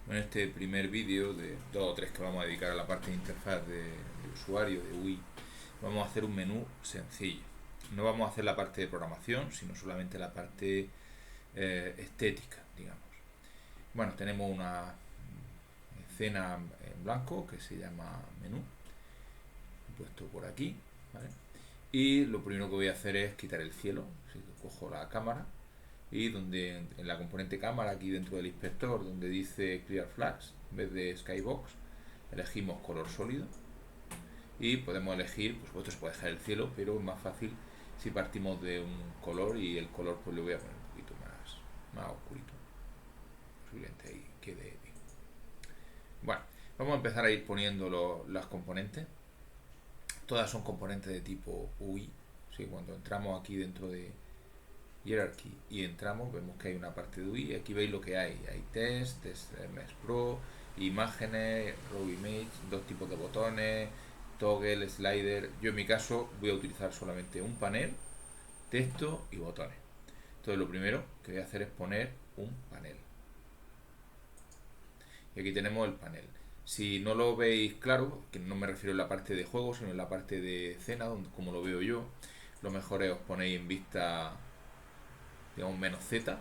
En este primer vídeo de dos o tres que vamos a dedicar a la parte de interfaz de usuario de UI, vamos a hacer un menú sencillo. No vamos a hacer la parte de programación, sino solamente la parte estética, digamos. Bueno, tenemos una escena en blanco que se llama menú, puesto por aquí, ¿vale? Y lo primero que voy a hacer es quitar el cielo. Así que cojo la cámara y donde en la componente cámara, aquí dentro del inspector, donde dice Clear Flags, en vez de Skybox, elegimos color sólido y podemos elegir, por supuesto se puede dejar el cielo, pero es más fácil si partimos de un color, y el color pues le voy a poner un poquito más oscurito, posiblemente ahí quede bien. Bueno, vamos a empezar a ir poniendo las componentes. Todas son componentes de tipo UI. ¿Sí? Cuando entramos aquí dentro de Hierarchy y entramos, vemos que hay una parte de UI. Aquí veis lo que hay. Hay test Mesh Pro, imágenes, Raw Image, dos tipos de botones, toggle, slider. Yo en mi caso voy a utilizar solamente un panel, texto y botones. Entonces lo primero que voy a hacer es poner un panel. Y aquí tenemos el panel. Si no lo veis claro, que no me refiero en la parte de juego, sino en la parte de escena, donde, como lo veo yo, lo mejor es os ponéis en vista, digamos, menos Z,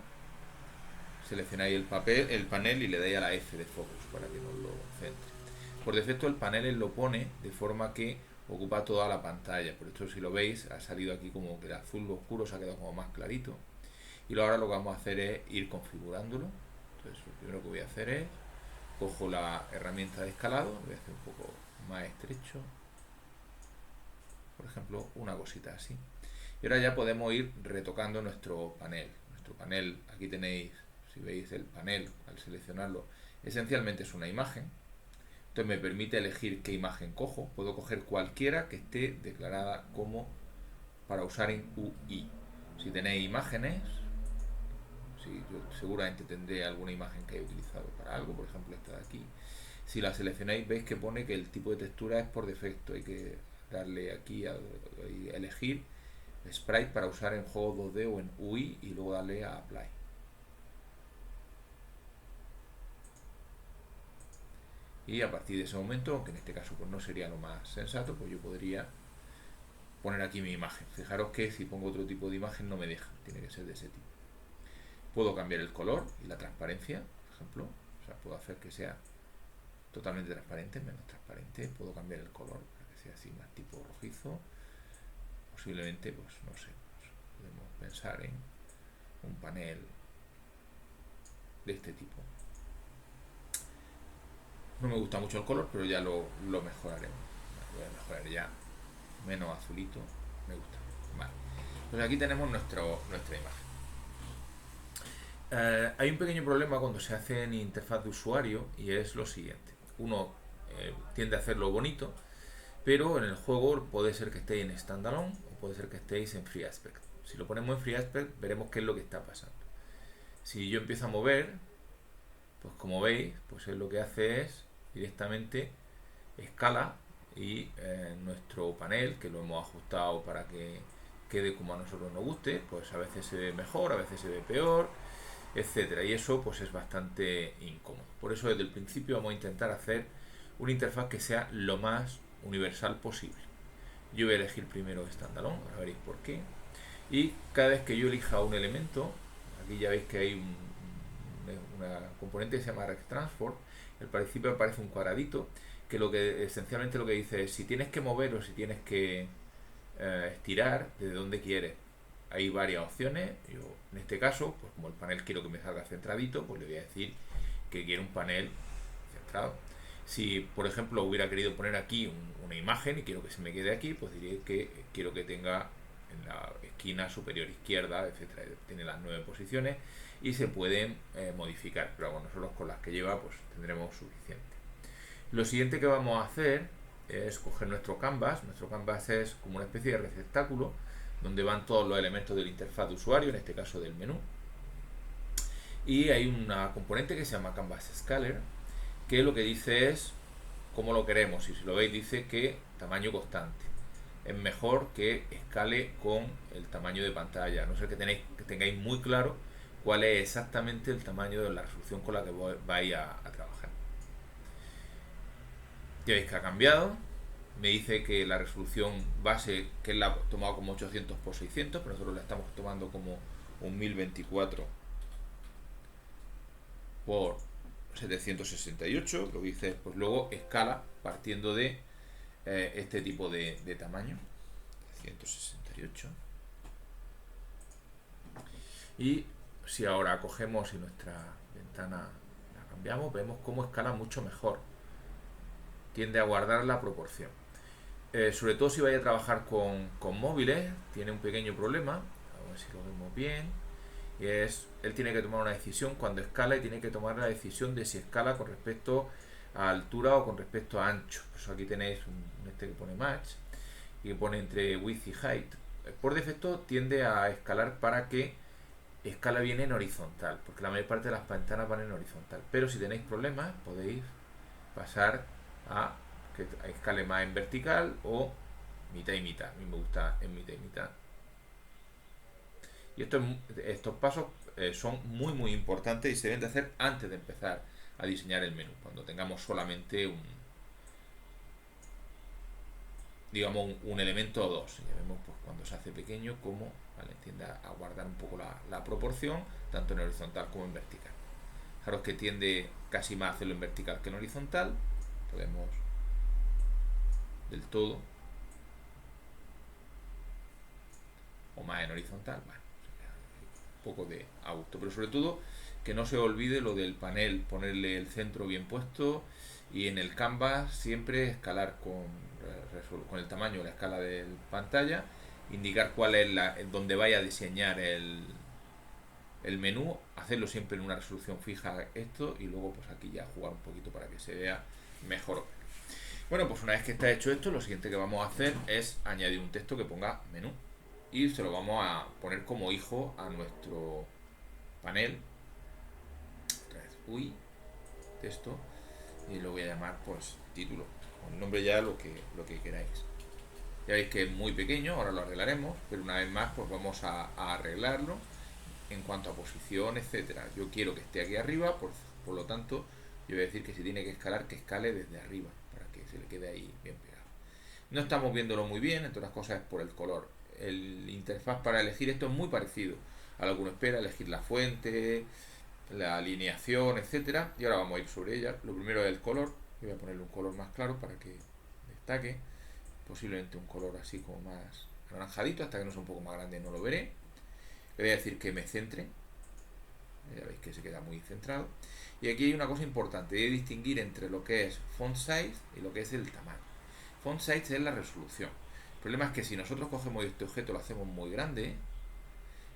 seleccionáis el panel y le dais a la F de focus para que nos lo centre. Por defecto el panel él lo pone de forma que ocupa toda la pantalla, por esto si lo veis ha salido aquí como que el azul oscuro se ha quedado como más clarito. Y ahora lo que vamos a hacer es ir configurándolo. Entonces lo primero que voy a hacer es cojo la herramienta de escalado, lo voy a hacer un poco más estrecho, por ejemplo una cosita así. Y ahora ya podemos ir retocando nuestro panel. Aquí tenéis, si veis el panel, al seleccionarlo, esencialmente es una imagen. Entonces me permite elegir qué imagen cojo. Puedo coger cualquiera que esté declarada como para usar en UI. Si tenéis imágenes, yo seguramente tendré alguna imagen que haya utilizado para algo, por ejemplo esta de aquí. Si la seleccionáis veis que pone que el tipo de textura es por defecto. Hay que darle aquí a elegir sprite para usar en juegos 2D o en UI y luego darle a apply. Y a partir de ese momento, aunque en este caso pues no sería lo más sensato, pues yo podría poner aquí mi imagen. Fijaros que si pongo otro tipo de imagen no me deja, tiene que ser de ese tipo. Puedo cambiar el color y la transparencia, por ejemplo. O sea, puedo hacer que sea totalmente transparente, menos transparente. Puedo cambiar el color para que sea así más tipo rojizo. Posiblemente, pues no sé, pues podemos pensar en un panel de este tipo. No me gusta mucho el color, pero ya lo mejoraremos. Voy a mejorar ya, menos azulito, me gusta. Vale, pues aquí tenemos nuestra imagen. Hay un pequeño problema cuando se hace en interfaz de usuario y es lo siguiente. Uno tiende a hacerlo bonito, pero en el juego puede ser que estéis en standalone o puede ser que estéis en free aspect. Si lo ponemos en free aspect veremos qué es lo que está pasando. Si yo empiezo a mover, pues como veis, pues él lo que hace es directamente escala y nuestro panel, que lo hemos ajustado para que quede como a nosotros nos guste, pues a veces se ve mejor, a veces se ve peor, etcétera, y eso pues es bastante incómodo. Por eso desde el principio vamos a intentar hacer una interfaz que sea lo más universal posible. Yo voy a elegir primero standalone, ahora veréis por qué, y cada vez que yo elija un elemento, aquí ya veis que hay una componente que se llama RecTransport. Al principio aparece un cuadradito que esencialmente lo que dice es si tienes que mover o si tienes que estirar, desde donde quieres. Hay varias opciones. Yo en este caso, pues como el panel quiero que me salga centradito, pues le voy a decir que quiero un panel centrado. Si por ejemplo hubiera querido poner aquí una imagen y quiero que se me quede aquí, pues diré que quiero que tenga en la esquina superior izquierda, etcétera. Tiene las 9 posiciones y se pueden modificar, pero bueno, nosotros con las que lleva pues tendremos suficiente. Lo siguiente que vamos a hacer es coger nuestro canvas. Nuestro canvas es como una especie de receptáculo donde van todos los elementos de la interfaz de usuario, en este caso del menú. Y hay una componente que se llama Canvas Scaler, que lo que dice es cómo lo queremos. Y si lo veis dice que tamaño constante. Es mejor que escale con el tamaño de pantalla, a no ser que tengáis muy claro cuál es exactamente el tamaño de la resolución con la que vais a trabajar. Ya veis que ha cambiado. Me dice que la resolución base, que él la ha tomado como 800 por 600, pero nosotros la estamos tomando como un 1024 por 768. Lo que dice es, pues luego escala partiendo de este tipo de tamaño. 168. Y si ahora cogemos y nuestra ventana la cambiamos, vemos cómo escala mucho mejor. Tiende a guardar la proporción. Sobre todo si vaya a trabajar con móviles, tiene un pequeño problema. A ver si lo vemos bien. Y es, él tiene que tomar una decisión cuando escala y tiene que tomar la decisión de si escala con respecto a altura o con respecto a ancho. Pues aquí tenéis este que pone match y que pone entre width y height. Por defecto tiende a escalar para que escala bien en horizontal, porque la mayor parte de las ventanas van en horizontal. Pero si tenéis problemas, podéis pasar a que escale más en vertical o mitad y mitad. A mí me gusta en mitad y mitad. Y estos pasos son muy importantes y se deben de hacer antes de empezar a diseñar el menú, cuando tengamos solamente un elemento o dos. Ya vemos pues cuando se hace pequeño cómo tiende a guardar un poco la proporción, tanto en horizontal como en vertical. Fijaros que tiende casi más a hacerlo en vertical que en horizontal. Podemos del todo o más en horizontal, bueno, un poco de a gusto, pero sobre todo que no se olvide lo del panel, ponerle el centro bien puesto y en el canvas siempre escalar con el tamaño, la escala de pantalla, indicar cuál es donde vaya a diseñar el menú, hacerlo siempre en una resolución fija esto y luego pues aquí ya jugar un poquito para que se vea mejor. Bueno, pues una vez que está hecho esto, lo siguiente que vamos a hacer es añadir un texto que ponga menú y se lo vamos a poner como hijo a nuestro panel. Otra vez, texto, y lo voy a llamar pues título, con el nombre ya lo que queráis. Ya veis que es muy pequeño, ahora lo arreglaremos, pero una vez más pues vamos a arreglarlo en cuanto a posición, etcétera. Yo quiero que esté aquí arriba, por lo tanto yo voy a decir que si tiene que escalar, que escale desde arriba, para que se le quede ahí bien pegado. No estamos viéndolo muy bien, entre otras cosas es por el color. El interfaz para elegir esto es muy parecido a lo que uno espera, elegir la fuente, la alineación, etcétera. Y ahora vamos a ir sobre ella. Lo primero es el color. Yo voy a ponerle un color más claro para que destaque. Posiblemente un color así como más anaranjadito, hasta que no sea un poco más grande no lo veré. Le voy a decir que me centre. Ya veis que se queda muy centrado. Y aquí hay una cosa importante, de distinguir entre lo que es font size y lo que es el tamaño. Font size es la resolución. El problema es que si nosotros cogemos este objeto, lo hacemos muy grande,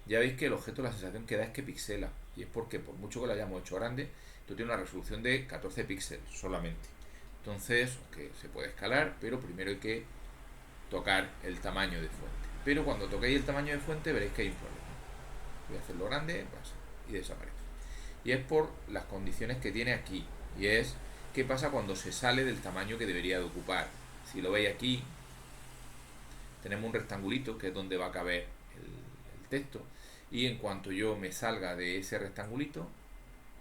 ya veis que el objeto la sensación que da es que pixela. Y es porque por mucho que lo hayamos hecho grande, esto tiene una resolución de 14 píxeles solamente. Entonces, que se puede escalar, pero primero hay que tocar el tamaño de fuente. Pero cuando toquéis el tamaño de fuente veréis que hay un problema. Voy a hacerlo grande y desaparece. Y es por las condiciones que tiene aquí. Y es qué pasa cuando se sale del tamaño que debería de ocupar. Si lo veis aquí, tenemos un rectangulito que es donde va a caber el texto. Y en cuanto yo me salga de ese rectangulito,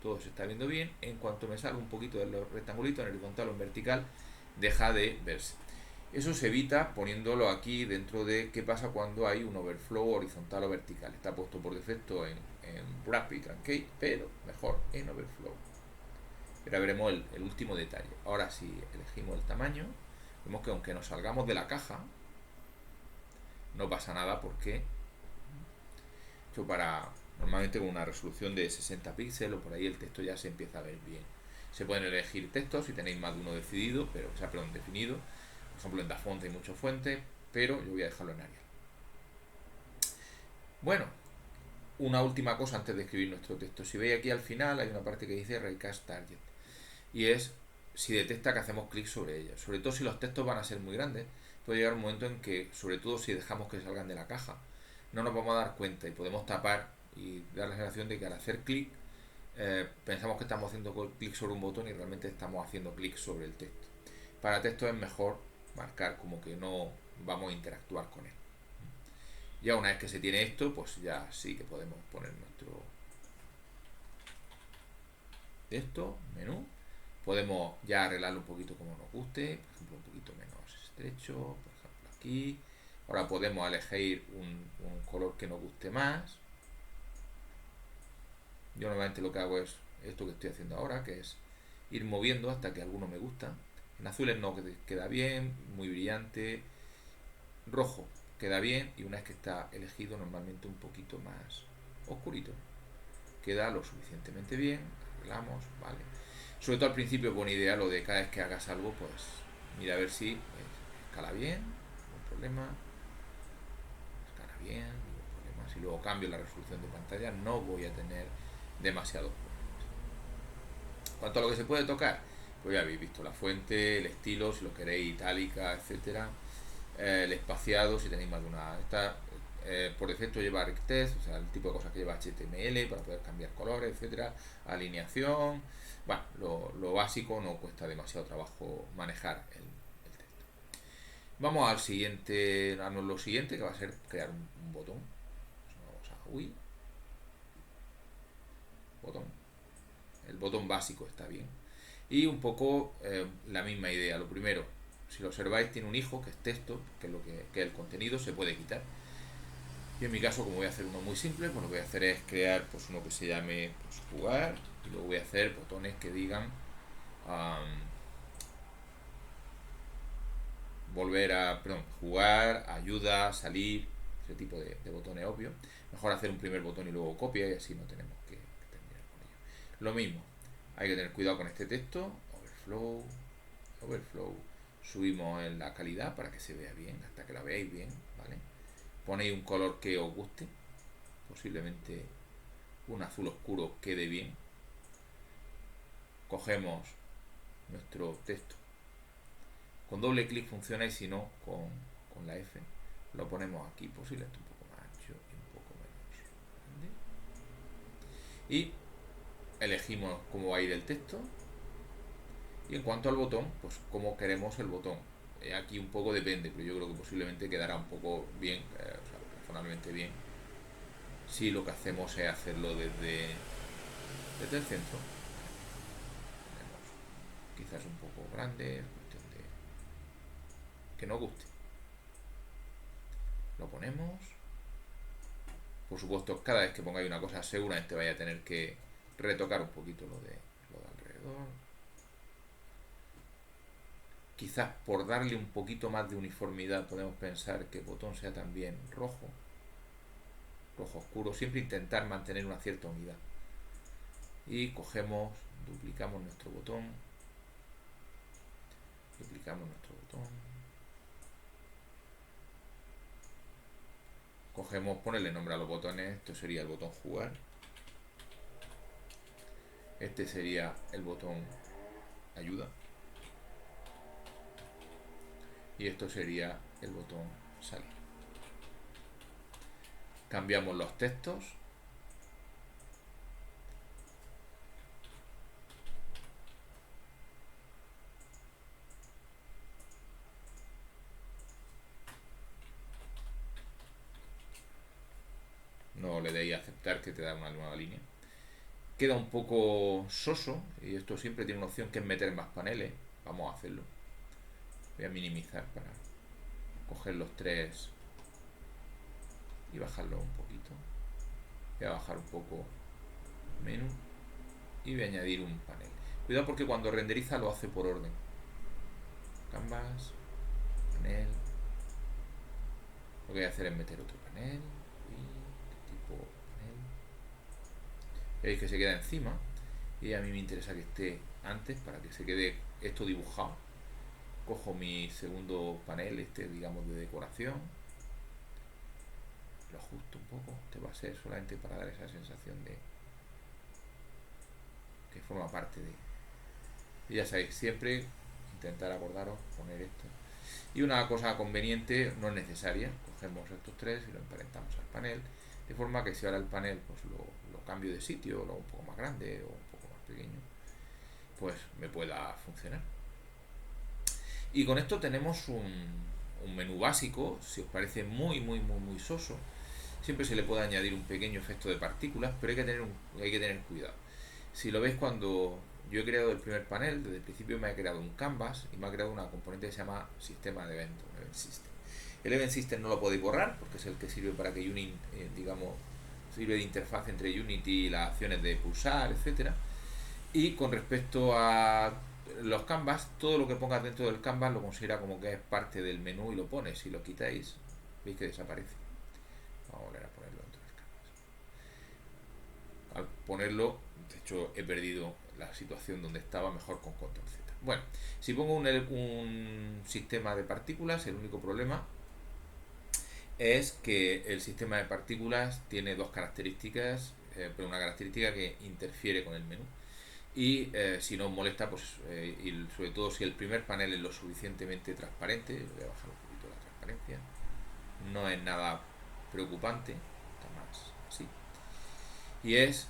todo se está viendo bien. En cuanto me salga un poquito del rectangulito, en horizontal o en vertical, deja de verse. Eso se evita poniéndolo aquí dentro de qué pasa cuando hay un overflow horizontal o vertical. Está puesto por defecto en wrap y truncate, pero mejor en overflow. Pero veremos el último detalle. Ahora si elegimos el tamaño, vemos que aunque nos salgamos de la caja, no pasa nada porque normalmente con una resolución de 60 píxeles o por ahí el texto ya se empieza a ver bien. Se pueden elegir textos si tenéis más de uno definido, definido. Por ejemplo en DaFont hay muchas fuentes, pero yo voy a dejarlo en Arial. Bueno, una última cosa antes de escribir nuestro texto. Si veis aquí al final hay una parte que dice Recast Target y es si detecta que hacemos clic sobre ella. Sobre todo si los textos van a ser muy grandes, puede llegar un momento en que, sobre todo si dejamos que salgan de la caja, no nos vamos a dar cuenta y podemos tapar y dar la sensación de que al hacer clic pensamos que estamos haciendo clic sobre un botón y realmente estamos haciendo clic sobre el texto. Para texto es mejor marcar como que no vamos a interactuar con él. Ya una vez que se tiene esto, pues ya sí que podemos poner nuestro texto, menú. Podemos ya arreglarlo un poquito como nos guste, por ejemplo un poquito menos estrecho, por ejemplo aquí. Ahora podemos elegir un color que nos guste más. Yo normalmente lo que hago es esto que estoy haciendo ahora, que es ir moviendo hasta que alguno me gusta. En azules no queda bien, muy brillante. Rojo queda bien, y una vez que está elegido normalmente un poquito más oscurito. Queda lo suficientemente bien, arreglamos, vale. Sobre todo al principio es buena idea lo de cada vez que hagas algo, pues mira a ver si escala bien, ningún problema, escala bien, ningún problema. Si luego cambio la resolución de pantalla no voy a tener demasiados problemas. Cuanto a lo que se puede tocar, pues ya habéis visto la fuente, el estilo, si lo queréis itálica, etcétera, el espaciado, si tenéis más de una. Esta por defecto lleva ArcText, o sea, el tipo de cosas que lleva HTML para poder cambiar colores, etcétera, alineación. Bueno, lo básico, no cuesta demasiado trabajo manejar el texto. Vamos al siguiente, a lo siguiente, que va a ser crear un botón. Vamos a botón. El botón básico está bien. Y un poco la misma idea. Lo primero, si lo observáis, tiene un hijo que es texto, que es lo que el contenido se puede quitar. Y en mi caso, como voy a hacer uno muy simple, pues lo que voy a hacer es crear pues uno que se llame pues, jugar, y luego voy a hacer botones que digan volver a, perdón, jugar, ayuda, salir, ese tipo de botones obvios. Mejor hacer un primer botón y luego copia, y así no tenemos que terminar con ello. Lo mismo, hay que tener cuidado con este texto, overflow, subimos en la calidad para que se vea bien, hasta que la veáis bien, ¿vale? Ponéis un color que os guste, posiblemente un azul oscuro quede bien. Cogemos nuestro texto, con doble clic funciona, y si no, con la F lo ponemos aquí, posiblemente un poco más ancho y un poco menos grande, y elegimos cómo va a ir el texto. Y en cuanto al botón, pues cómo queremos el botón. Aquí un poco depende, pero yo creo que posiblemente quedará un poco bien, o sea, razonablemente bien, si lo que hacemos es hacerlo desde el centro. Quizás un poco grande, cuestión de que nos guste. Lo ponemos. Por supuesto, cada vez que pongáis una cosa, seguramente vaya a tener que retocar un poquito lo de alrededor. Quizás por darle un poquito más de uniformidad podemos pensar que el botón sea también rojo oscuro, siempre intentar mantener una cierta unidad. Y cogemos, duplicamos nuestro botón, cogemos, ponerle nombre a los botones. Esto sería el botón jugar, este sería el botón ayuda, y esto sería el botón salir. Cambiamos los textos, no le deis a aceptar, que te da una nueva línea. Queda un poco soso, y esto siempre tiene una opción que es meter más paneles. Vamos a hacerlo. Voy a minimizar para coger los tres y bajarlo un poquito. Voy a bajar un poco menú y voy a añadir un panel. Cuidado porque cuando renderiza lo hace por orden. Canvas, panel. Lo que voy a hacer es meter otro panel y tipo panel. Veis que se queda encima, y a mí me interesa que esté antes para que se quede esto dibujado. Cojo mi segundo panel, digamos de decoración, lo ajusto un poco. Este va a ser solamente para dar esa sensación de que forma parte de. Y ya sabéis, siempre intentar acordaros poner esto. Y una cosa conveniente, no es necesaria, cogemos estos tres y lo emparentamos al panel, de forma que si ahora el panel pues lo cambio de sitio, lo hago un poco más grande o un poco más pequeño, pues me pueda funcionar. Y con esto tenemos un menú básico. Si os parece muy soso, siempre se le puede añadir un pequeño efecto de partículas, pero hay que tener cuidado. Si lo veis, cuando yo he creado el primer panel, desde el principio me ha creado un canvas y me ha creado una componente que se llama sistema de eventos, un event system. El event system no lo podéis borrar porque es el que sirve para que Unity, digamos, sirve de interfaz entre Unity y las acciones de pulsar, etcétera. Y con respecto a los canvas, todo lo que pongas dentro del canvas lo considera como que es parte del menú y lo pones. Si lo quitáis, veis que desaparece. Vamos a volver a ponerlo dentro del canvas. Al ponerlo, de hecho, he perdido la situación donde estaba, mejor con control Z. Bueno, si pongo un sistema de partículas, el único problema es que el sistema de partículas tiene dos características, pero una característica que interfiere con el menú. Y si no os molesta, pues y sobre todo si el primer panel es lo suficientemente transparente, voy a bajar un poquito la transparencia, no es nada preocupante, está más así, y es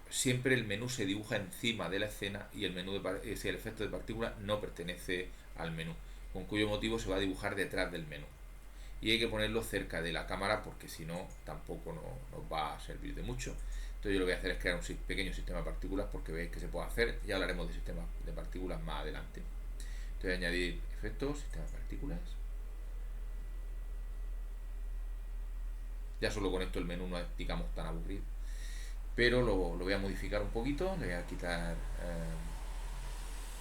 siempre el menú se dibuja encima de la escena y el menú el efecto de partícula no pertenece al menú, con cuyo motivo se va a dibujar detrás del menú. Y hay que ponerlo cerca de la cámara porque si no tampoco nos va a servir de mucho. Entonces yo lo que voy a hacer es crear un pequeño sistema de partículas porque veis que se puede hacer. Ya hablaremos de sistemas de partículas más adelante. Entonces voy a añadir efectos, sistema de partículas. Ya solo con esto el menú no es, digamos, tan aburrido. Pero lo voy a modificar un poquito. Le voy a quitar...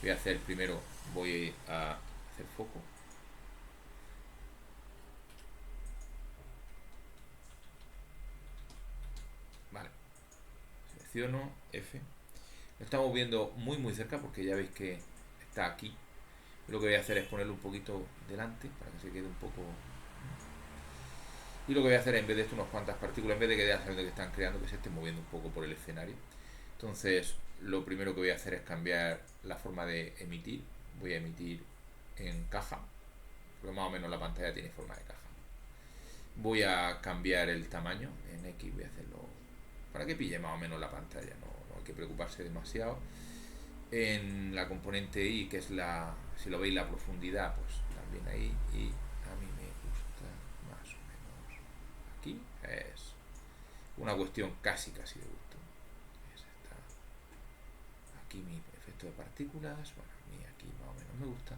voy a hacer primero, voy a hacer foco. Selecciono F. Lo estamos viendo muy cerca porque ya veis que está aquí. Lo que voy a hacer es ponerlo un poquito delante para que se quede un poco. Y lo que voy a hacer en vez de esto, unas cuantas partículas, en vez de que ya sabiendo que están creando, que se estén moviendo un poco por el escenario. Entonces, lo primero que voy a hacer es cambiar la forma de emitir. Voy a emitir en caja, porque más o menos la pantalla tiene forma de caja. Voy a cambiar el tamaño en X, voy a hacerlo para que pille más o menos la pantalla, no hay que preocuparse demasiado. En la componente Y, que es la, si lo veis, la profundidad, pues también ahí, y a mí me gusta más o menos aquí, es una cuestión casi de gusto. Aquí mi efecto de partículas, bueno, a mí aquí más o menos me gusta.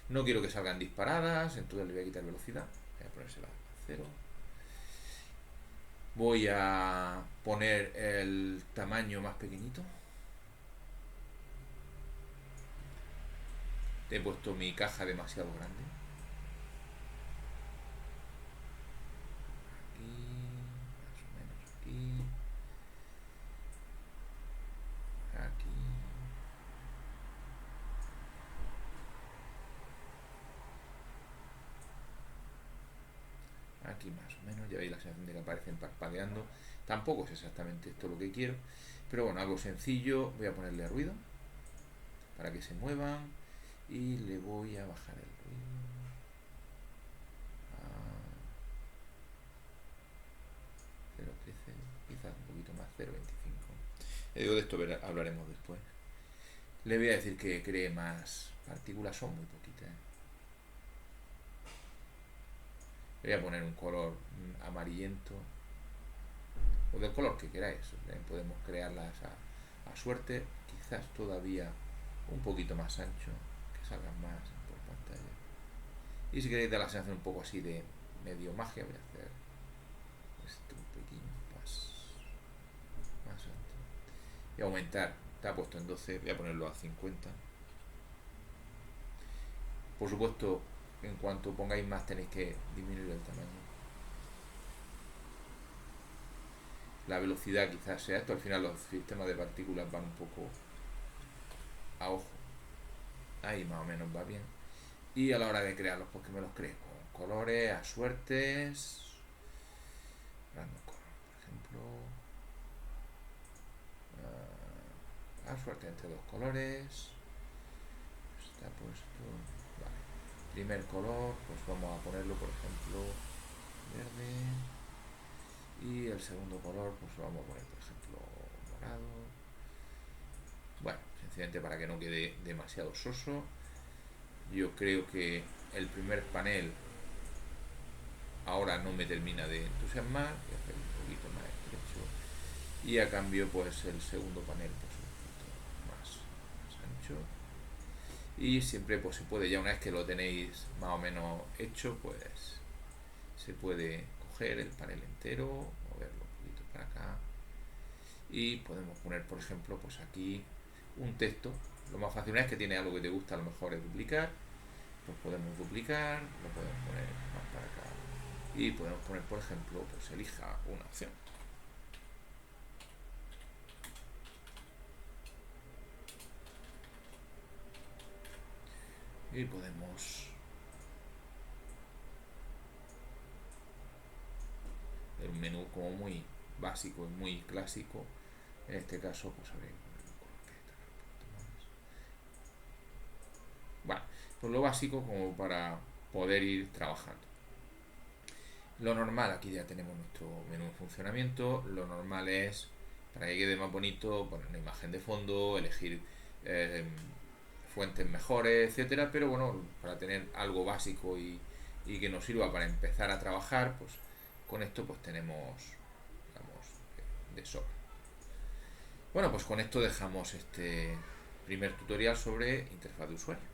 No quiero que salgan disparadas, entonces le voy a quitar velocidad, voy a ponérsela a 0. Voy a poner el tamaño más pequeñito. He puesto mi caja demasiado grande. Aquí, más o menos aquí. Aquí. Aquí más o menos, ya veis la sensación de que aparecen parpadeando. Tampoco es exactamente esto lo que quiero, pero bueno, algo sencillo. Voy a ponerle ruido para que se muevan y le voy a bajar el ruido a 0,13, quizás un poquito más, 0,25. De esto hablaremos después. Le voy a decir que cree más partículas, son muy poquitas. Le voy a poner un color amarillento o del color que queráis. Podemos crearlas a suerte, quizás todavía un poquito más ancho, que salgan más por pantalla. Y si queréis dar la sensación un poco así de medio magia, voy a hacer esto un poquito más alto y aumentar. Está puesto en 12, voy a ponerlo a 50. Por supuesto, en cuanto pongáis más tenéis que disminuir el tamaño. La velocidad quizás sea esto. Al final los sistemas de partículas van un poco a ojo. Ahí más o menos va bien. Y a la hora de crearlos, pues que me los cree con colores, a suertes. Random color, por ejemplo. A suerte entre dos colores. Está puesto. Vale. Primer color, pues vamos a ponerlo, por ejemplo, verde. Y el segundo color, pues vamos a poner, por ejemplo, morado. Bueno, sencillamente para que no quede demasiado soso. Yo creo que el primer panel ahora no me termina de entusiasmar. Voy a hacer un poquito más estrecho. Y a cambio, pues el segundo panel, pues un poquito más hecho. Y siempre pues se puede, ya una vez que lo tenéis más o menos hecho, pues se puede coger el panel entero, moverlo un poquito para acá y podemos poner, por ejemplo, pues aquí un texto. Lo más fácil es que tiene algo que te gusta, a lo mejor es duplicar, pues podemos duplicar, lo podemos poner más para acá y podemos poner, por ejemplo, pues elija una opción. Y podemos ver un menú como muy básico y muy clásico. En este caso, pues a ver, bueno, pues lo básico como para poder ir trabajando. Lo normal, aquí ya tenemos nuestro menú de funcionamiento. Lo normal es, para que quede más bonito, poner una imagen de fondo, elegir eh, fuentes mejores, etcétera. Pero bueno, para tener algo básico y que nos sirva para empezar a trabajar, pues con esto pues tenemos, digamos, de sobra. Bueno, pues con esto dejamos este primer tutorial sobre interfaz de usuario.